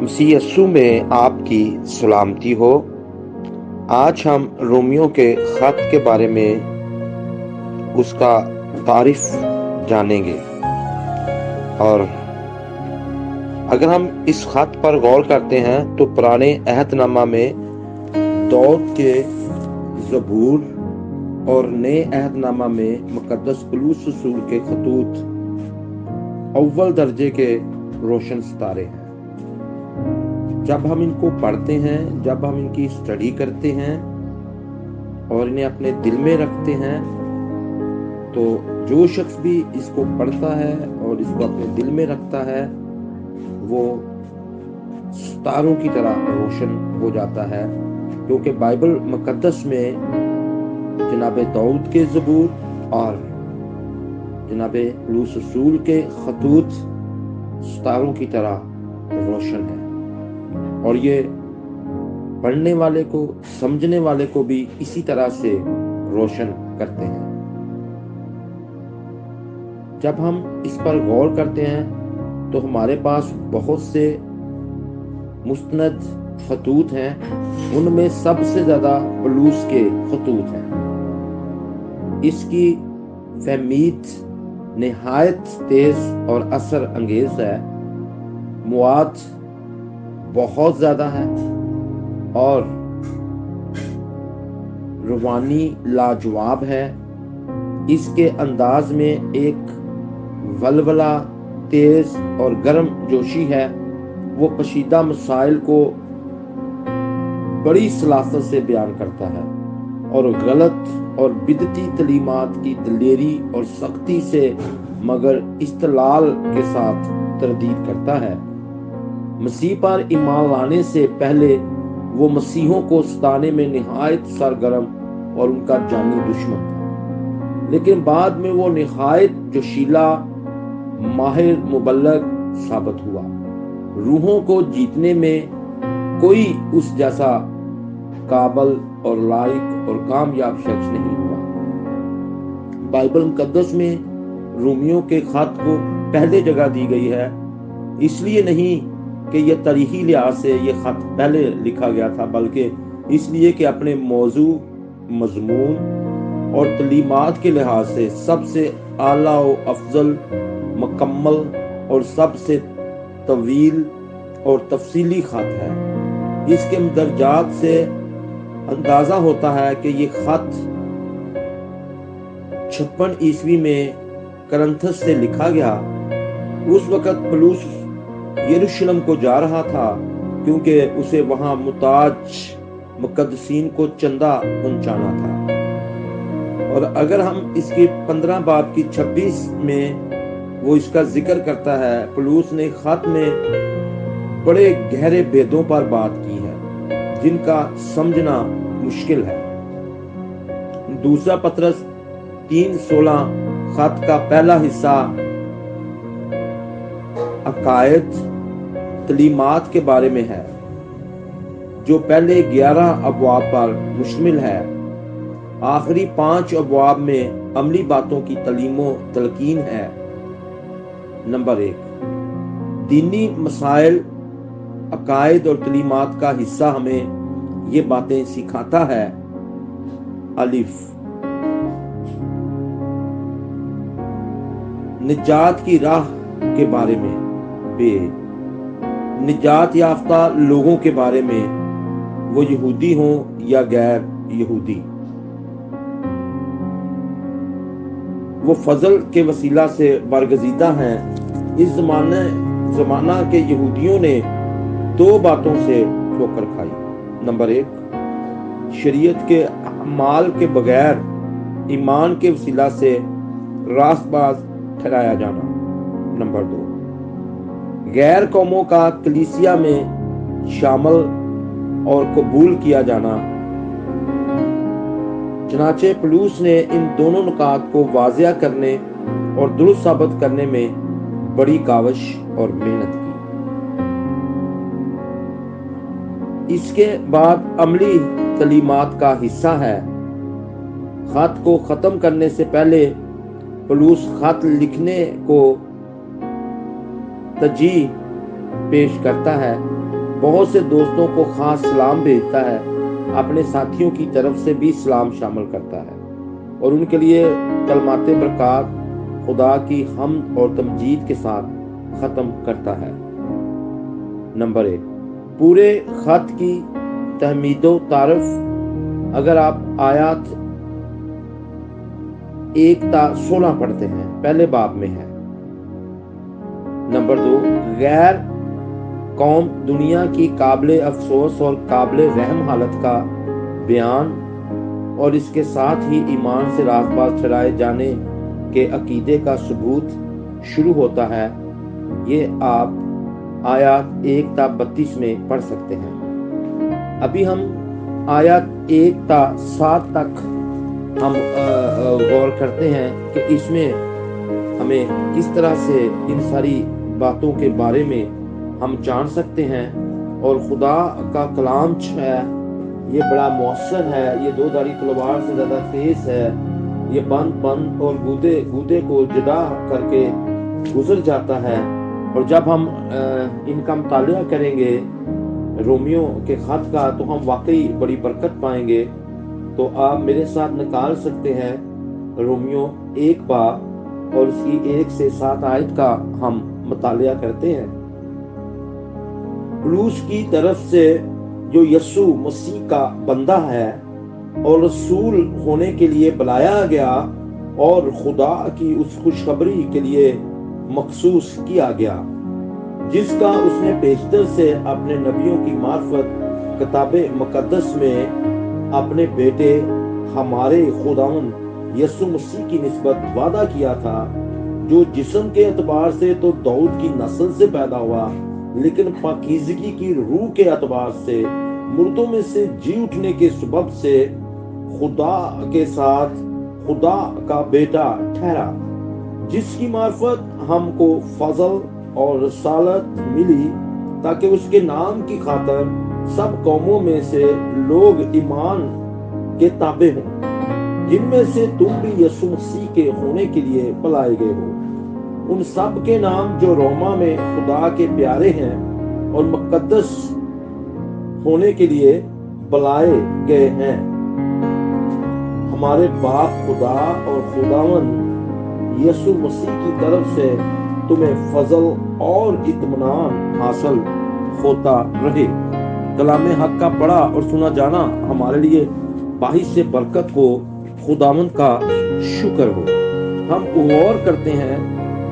مسیح یسوع میں آپ کی سلامتی ہو۔ آج ہم رومیوں کے خط کے بارے میں اس کا تعارف جانیں گے، اور اگر ہم اس خط پر غور کرتے ہیں تو پرانے عہد نامہ میں داؤد کے زبور اور نئے عہد نامہ میں مقدس پولس رسول کے خطوط اول درجے کے روشن ستارے ہیں۔ جب ہم ان کو پڑھتے ہیں، جب ہم ان کی اسٹڈی کرتے ہیں اور انہیں اپنے دل میں رکھتے ہیں، تو جو شخص بھی اس کو پڑھتا ہے اور اس کو اپنے دل میں رکھتا ہے وہ ستاروں کی طرح روشن ہو جاتا ہے، کیونکہ بائبل مقدس میں جناب داؤد کے زبور اور جناب پولس رسول کے خطوط ستاروں کی طرح روشن ہے، اور یہ پڑھنے والے کو، سمجھنے والے کو بھی اسی طرح سے روشن کرتے ہیں۔ جب ہم اس پر غور کرتے ہیں تو ہمارے پاس بہت سے مستند خطوط ہیں، ان میں سب سے زیادہ پولس کے خطوط ہیں۔ اس کی فہمید نہایت تیز اور اثر انگیز ہے، مواد بہت زیادہ ہے اور روانی لاجواب ہے۔ اس کے انداز میں ایک ولولہ، تیز اور گرم جوشی ہے۔ وہ پیچیدہ مسائل کو بڑی سلاست سے بیان کرتا ہے اور غلط اور بدعتی تعلیمات کی دلیری اور سختی سے مگر استدلال کے ساتھ تردید کرتا ہے۔ مسیح پر ایمان لانے سے پہلے وہ مسیحوں کو ستانے میں نہایت سرگرم اور ان کا جانی دشمن تھا، لیکن بعد میں وہ نہایت جوشیلا، ماہر مبلغ ثابت ہوا۔ روحوں کو جیتنے میں کوئی اس جیسا قابل اور لائق اور کامیاب شخص نہیں ہوا۔ بائبل مقدس میں رومیوں کے خط کو پہلے جگہ دی گئی ہے، اس لیے نہیں کہ یہ تاریخی لحاظ سے یہ خط پہلے لکھا گیا تھا، بلکہ اس لیے کہ اپنے موضوع، مضمون اور تعلیمات کے لحاظ سے سب سے اعلیٰ و افضل، مکمل اور سب سے طویل اور تفصیلی خط ہے۔ اس کے مندرجات سے اندازہ ہوتا ہے کہ یہ خط 56 عیسوی میں کرنتھس سے لکھا گیا۔ اس وقت پولس یروشلم کو جا رہا تھا، کیونکہ اسے وہاں محتاج مقدسین کو چندہ پہنچانا تھا۔ اور اگر ہم اس کی 15 باب کی 26 میں وہ اس کا ذکر کرتا ہے، پولس نے خط میں بڑے گہرے بھیدوں پر بات کی ہے جن کا سمجھنا مشکل ہے۔ دوسرا پطرس 3:16 خط کا پہلا حصہ عقائد، تعلیمات کے بارے میں ہے، جو پہلے 11 ابواب پر مشتمل ہے۔ آخری 5 ابواب میں عملی باتوں کی تعلیم و تلقین ہے۔ نمبر 1، دینی مسائل، عقائد اور تعلیمات کا حصہ ہمیں یہ باتیں سکھاتا ہے۔ الف، نجات کی راہ کے بارے میں۔ بے، نجات یافتہ لوگوں کے بارے میں، وہ یہودی ہوں یا غیر یہودی، وہ فضل کے وسیلہ سے برگزیدہ ہیں۔ اس زمانہ کے یہودیوں نے 2 باتوں سے ٹھوکر کھائی۔ نمبر 1، شریعت کے اعمال کے بغیر ایمان کے وسیلہ سے راست باز ٹھہرایا جانا۔ نمبر 2، غیر قوموں کا کلیسیا میں شامل اور قبول کیا جانا۔ چنانچہ پولس نے ان دونوں نکات کو واضح کرنے اور درست ثابت کرنے میں بڑی کاوش اور محنت کی۔ اس کے بعد عملی تعلیمات کا حصہ ہے۔ خط کو ختم کرنے سے پہلے پولس خط لکھنے کو ترجیح پیش کرتا ہے بہت سے دوستوں کو خاص سلام بھیجتا ہے، اپنے ساتھیوں کی طرف سے بھی سلام شامل کرتا ہے اور ان کے لیے کلمات برکات خدا کی حمد اور تمجید کے ساتھ ختم کرتا ہے۔ نمبر 1، پورے خط کی تحمید و تعارف۔ اگر آپ آیات 1 تا 16 پڑھتے ہیں، پہلے باب میں ہے۔ نمبر 2، غیر قوم دنیا کی قابل افسوس اور قابل رحم حالت کا بیان اور اس کے ساتھ ہی ایمان سے راست باز ٹھہرائے جانے کے عقیدے کا ثبوت شروع ہوتا ہے۔ یہ آپ آیات 1 تا 32 میں پڑھ سکتے ہیں۔ ابھی ہم آیات 1 تا 7 تک ہم غور کرتے ہیں کہ اس میں ہمیں کس طرح سے ان ساری باتوں کے بارے میں ہم جان سکتے ہیں۔ اور خدا کا کلام ہے، یہ بڑا مؤثر ہے، یہ 2 دھاری تلوار سے زیادہ تیز ہے، یہ بند اور گودے کو جدا کر کے گزر جاتا ہے۔ اور جب ہم ان کا مطالعہ کریں گے رومیو کے خط کا تو ہم واقعی بڑی برکت پائیں گے۔ تو آپ میرے ساتھ نکال سکتے ہیں رومیو 1 باب اور اس کی 1 سے 7 آیت کا ہم مطالعہ کرتے ہیں۔ پولس کی طرف سے جو یسوع مسیح کا بندہ ہے اور رسول ہونے کے لیے بلایا گیا اور خدا کی اس خوشخبری کے لیے مخصوص کیا گیا، جس کا اس نے پیشتر سے اپنے نبیوں کی معرفت کتاب مقدس میں اپنے بیٹے ہمارے خداوند یسوع مسیح کی نسبت وعدہ کیا تھا، جو جسم کے اعتبار سے تو داؤد کی نسل سے پیدا ہوا، لیکن پاکیزگی کی روح کے اعتبار سے مردوں میں سے جی اٹھنے کے سبب سے خدا کے ساتھ خدا کا بیٹا ٹھہرا، جس کی معرفت ہم کو فضل اور رسالت ملی تاکہ اس کے نام کی خاطر سب قوموں میں سے لوگ ایمان کے تابع ہوں، جن میں سے تم بھی یسوع مسیح کے ہونے کے لیے بلائے گئے ہو۔ ان سب کے نام جو روما میں خدا کے پیارے ہیں اور مقدس ہونے کے لیے بلائے گئے ہیں۔ ہمارے باپ خدا اور خداوند یسوع مسیح کی طرف سے تمہیں فضل اور اطمینان حاصل ہوتا رہے۔ کلام حق کا پڑھا اور سنا جانا ہمارے لیے باعث برکت ہو، خداوند کا شکر ہو۔ ہم غور کرتے ہیں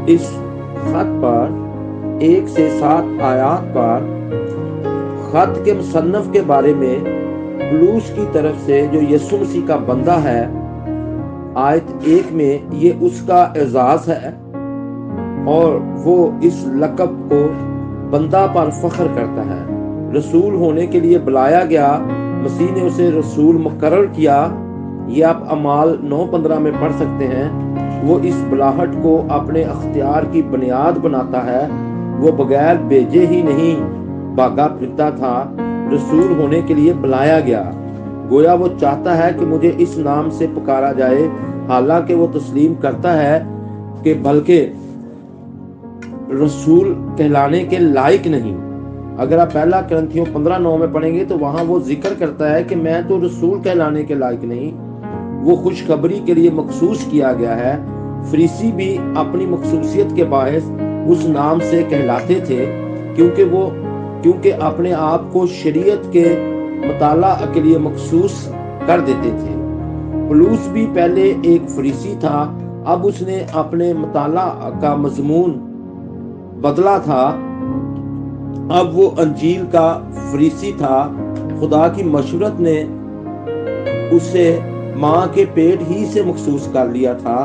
اس خط پر 1 سے 7 آیات پر۔ خط کے مصنف کے بارے میں پولس کی طرف سے جو یسوع مسیح کا بندہ ہے، آیت 1 میں یہ اس کا اعزاز ہے اور وہ اس لقب کو بندہ پر فخر کرتا ہے۔ رسول ہونے کے لیے بلایا گیا، مسیح نے اسے رسول مقرر کیا۔ یہ آپ اعمال 9:15 میں پڑھ سکتے ہیں۔ وہ اس بلاہٹ کو اپنے اختیار کی بنیاد بناتا ہے۔ وہ بغیر بھیجے ہی نہیں بھاگا پھرتا تھا، رسول ہونے کے لیے بلایا گیا۔ گویا وہ چاہتا ہے کہ مجھے اس نام سے پکارا جائے، حالانکہ وہ تسلیم کرتا ہے کہ بلکہ رسول کہلانے کے لائق نہیں۔ اگر آپ پہلا کرنتھیوں 15:9 میں پڑھیں گے تو وہاں وہ ذکر کرتا ہے کہ میں تو رسول کہلانے کے لائق نہیں، وہ خوشخبری کے لیے مخصوص کیا گیا ہے۔ فریسی بھی اپنی مخصوصیت کے باعث اس نام سے کہلاتے تھے کیونکہ اپنے آپ کو شریعت کے مطالعہ کے لیے مخصوص کر دیتے تھے۔ پولس بھی پہلے ایک فریسی تھا، اب اس نے اپنے مطالعہ کا مضمون بدلا تھا، اب وہ انجیل کا فریسی تھا۔ خدا کی مشورت نے اسے ماں کے پیٹ ہی سے مخصوص کر لیا تھا۔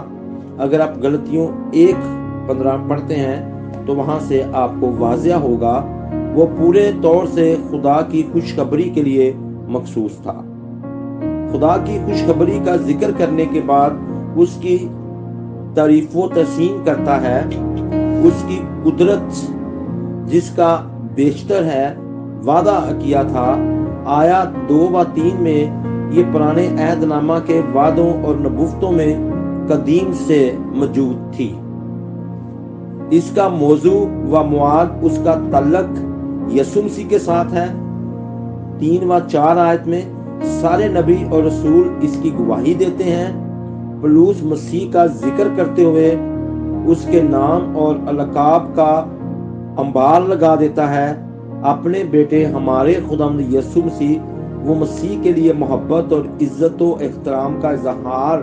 اگر آپ غلطیوں 1:15 پڑھتے ہیں تو وہاں سے آپ کو واضح ہوگا وہ پورے طور سے خدا کی خوشخبری کے لیے مخصوص تھا۔ خدا کی خوشخبری کا ذکر کرنے کے بعد اس کی تعریف و تحسین کرتا ہے، اس کی قدرت جس کا بیشتر ہے وعدہ کیا تھا۔ آیات 2 و 3 میں یہ پرانے عہد نامہ کے وعدوں اور نبوتوں میں قدیم سے موجود تھی۔ اس کا موضوع و مواد، اس کا تعلق یسوع مسیح کے ساتھ ہے۔ 3 و 4 آیت میں سارے نبی اور رسول اس کی گواہی دیتے ہیں۔ پولس مسیح کا ذکر کرتے ہوئے اس کے نام اور القاب کا انبار لگا دیتا ہے۔ اپنے بیٹے ہمارے خداوند یسوع مسیح، وہ مسیح کے لیے محبت اور عزت و احترام کا اظہار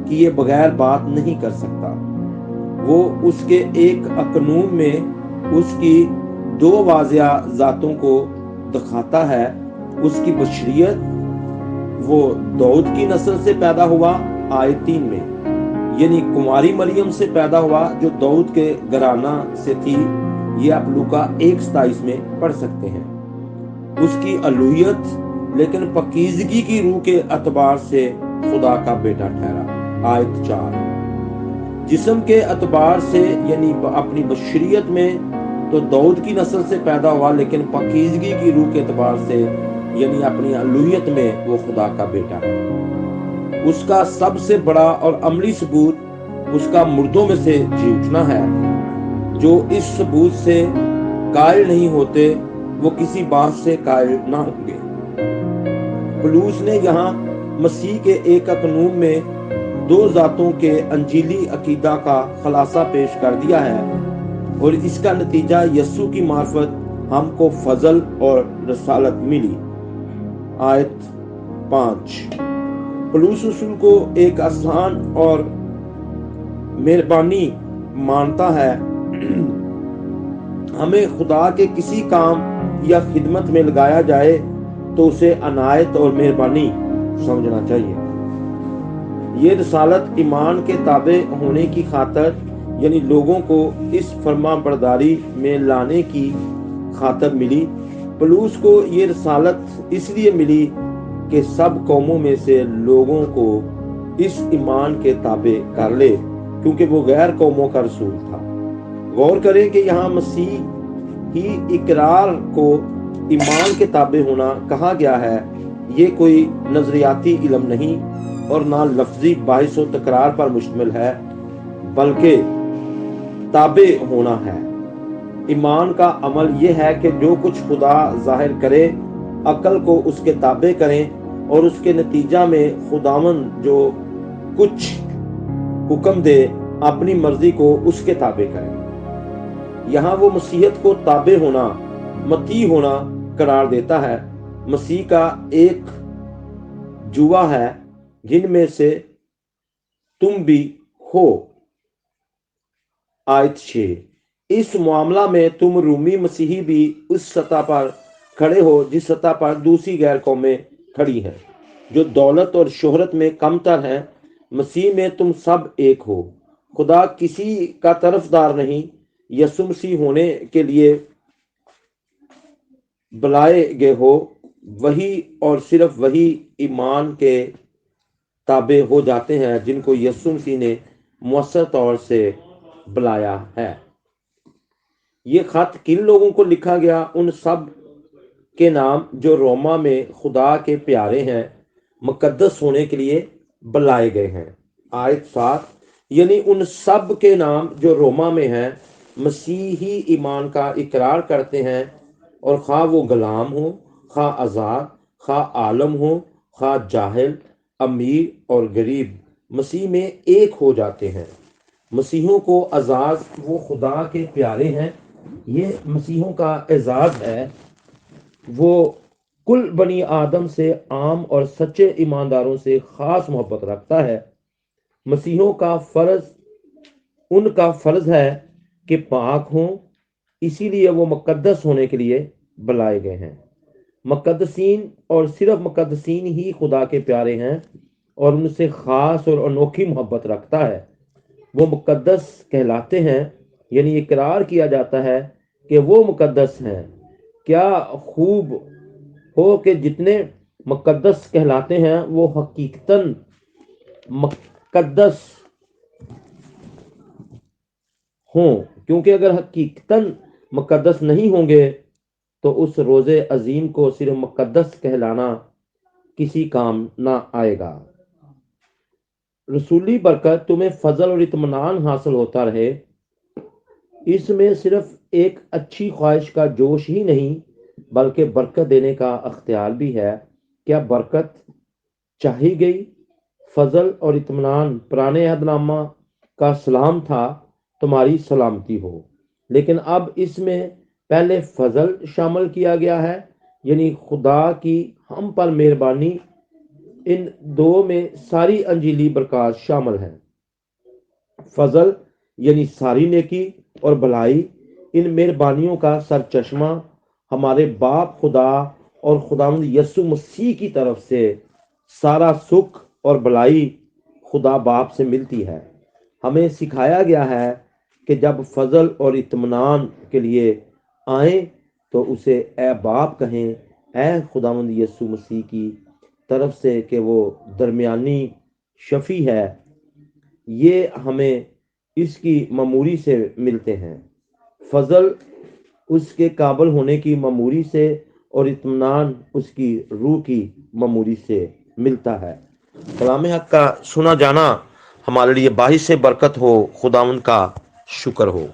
کیے بغیر بات نہیں کر سکتا۔ وہ اس کے ایک اقنوم میں اس کی 2 واضح ذاتوں کو دکھاتا ہے۔ اس کی بشریت، وہ داؤد کی نسل سے پیدا ہوا آیت 3 میں، یعنی کنواری مریم سے پیدا ہوا جو داؤد کے گھرانہ سے تھی۔ یہ آپ لوکا 1:27 میں پڑھ سکتے ہیں۔ اس کی الوہیت، لیکن پاکیزگی کی روح کے اعتبار سے خدا کا بیٹا ٹھہرا آیت 4۔ جسم کے اعتبار سے یعنی اپنی بشریت میں تو داؤد کی نسل سے پیدا ہوا، لیکن پاکیزگی کی روح کے اعتبار سے یعنی اپنی الوہیت میں وہ خدا کا بیٹا ہے۔ اس کا سب سے بڑا اور عملی ثبوت اس کا مردوں میں سے جی اٹھنا ہے۔ جو اس ثبوت سے قائل نہیں ہوتے وہ کسی بات سے قائل نہ ہوں گے۔ پولس نے یہاں مسیح کے ایک اقنوم میں 2 ذاتوں کے انجیلی عقیدہ کا خلاصہ پیش کر دیا ہے، اور اس کا نتیجہ یسوع کی معرفت ہم کو فضل اور رسالت ملی آیت 5۔ پولس رسول کو ایک آسان اور مہربانی مانتا ہے۔ ہمیں خدا کے کسی کام یا خدمت میں لگایا جائے تو اسے عنایت اور مہربانی سمجھنا چاہیے۔ یہ رسالت ایمان کے تابع ہونے کی خاطر یعنی لوگوں کو اس فرما برداری میں لانے کی خاطر ملی۔ پولس کو یہ رسالت اس لیے ملی کہ سب قوموں میں سے لوگوں کو اس ایمان کے تابع کر لے، کیونکہ وہ غیر قوموں کا رسول تھا۔ غور کریں کہ یہاں مسیح ہی اقرار کو ایمان کے تابع ہونا کہا گیا ہے۔ یہ کوئی نظریاتی علم نہیں اور نہ لفظی بحث و تکرار پر مشتمل ہے، بلکہ تابع ہونا ہے۔ ایمان کا عمل یہ ہے کہ جو کچھ خدا ظاہر کرے عقل کو اس کے تابع کریں، اور اس کے نتیجہ میں خداوند جو کچھ حکم دے اپنی مرضی کو اس کے تابع کریں۔ یہاں وہ مسیحیت کو تابع ہونا، مطیع ہونا قرار دیتا ہے۔ مسیح کا ایک جوا ہے جن میں سے تم بھی ہو آیت 6۔ اس معاملہ میں تم رومی مسیحی بھی اس سطح پر کھڑے ہو جس سطح پر دوسری غیر قومیں کھڑی ہیں، جو دولت اور شہرت میں کم تر ہیں۔ مسیح میں تم سب ایک ہو۔ خدا کسی کا طرفدار نہیں، یسوع مسیح ہونے کے لیے بلائے گئے ہو، وہی اور صرف وہی ایمان کے تابع ہو جاتے ہیں جن کو یسوع مسیح نے مؤثر طور سے بلایا ہے۔ یہ خط کن لوگوں کو لکھا گیا؟ ان سب کے نام جو روما میں خدا کے پیارے ہیں، مقدس ہونے کے لیے بلائے گئے ہیں آیت 7۔ یعنی ان سب کے نام جو روما میں ہیں، مسیحی ایمان کا اقرار کرتے ہیں، اور خواہ وہ غلام ہو، خواہ آزاد، خواہ عالم ہو، خواہ جاہل، امیر اور غریب، مسیح میں ایک ہو جاتے ہیں۔ مسیحوں کو اعزاز، وہ خدا کے پیارے ہیں۔ یہ مسیحوں کا اعزاز ہے۔ وہ کل بنی آدم سے عام اور سچے ایمانداروں سے خاص محبت رکھتا ہے۔ مسیحوں کا فرض، ان کا فرض ہے کہ پاک ہوں، اسی لیے وہ مقدس ہونے کے لیے بلائے گئے ہیں۔ مقدسین اور صرف مقدسین ہی خدا کے پیارے ہیں اور ان سے خاص اور انوکھی محبت رکھتا ہے۔ وہ مقدس کہلاتے ہیں، یعنی اقرار کیا جاتا ہے کہ وہ مقدس ہیں۔ کیا خوب ہو کہ جتنے مقدس کہلاتے ہیں وہ حقیقتاً مقدس ہوں، کیونکہ اگر حقیقتاً مقدس نہیں ہوں گے تو اس روز عظیم کو صرف مقدس کہلانا کسی کام نہ آئے گا۔ رسولی برکت تمہیں فضل اور اطمینان حاصل ہوتا رہے۔ اس میں صرف ایک اچھی خواہش کا جوش ہی نہیں بلکہ برکت دینے کا اختیار بھی ہے۔ کیا برکت چاہی گئی؟ فضل اور اطمینان پرانے عہد نامہ کا سلام تھا، تمہاری سلامتی ہو، لیکن اب اس میں پہلے فضل شامل کیا گیا ہے، یعنی خدا کی ہم پر مہربانی۔ ان دو میں ساری انجیلی برکات شامل ہیں۔ فضل یعنی ساری نیکی اور بھلائی، ان مہربانیوں کا سر چشمہ ہمارے باپ خدا اور خداوند یسوع مسیح کی طرف سے سارا سکھ اور بھلائی خدا باپ سے ملتی ہے۔ ہمیں سکھایا گیا ہے کہ جب فضل اور اطمینان کے لیے آئیں تو اسے اے باپ کہیں، اے خداوند یسوع مسیح کی طرف سے کہ وہ درمیانی شفیع ہے۔ یہ ہمیں اس کی معموری سے ملتے ہیں، فضل اس کے قابل ہونے کی معموری سے اور اطمینان اس کی روح کی معموری سے ملتا ہے۔ کلام حق کا سنا جانا ہمارے لیے باعث برکت ہو۔ خداوند کا شکر ہو۔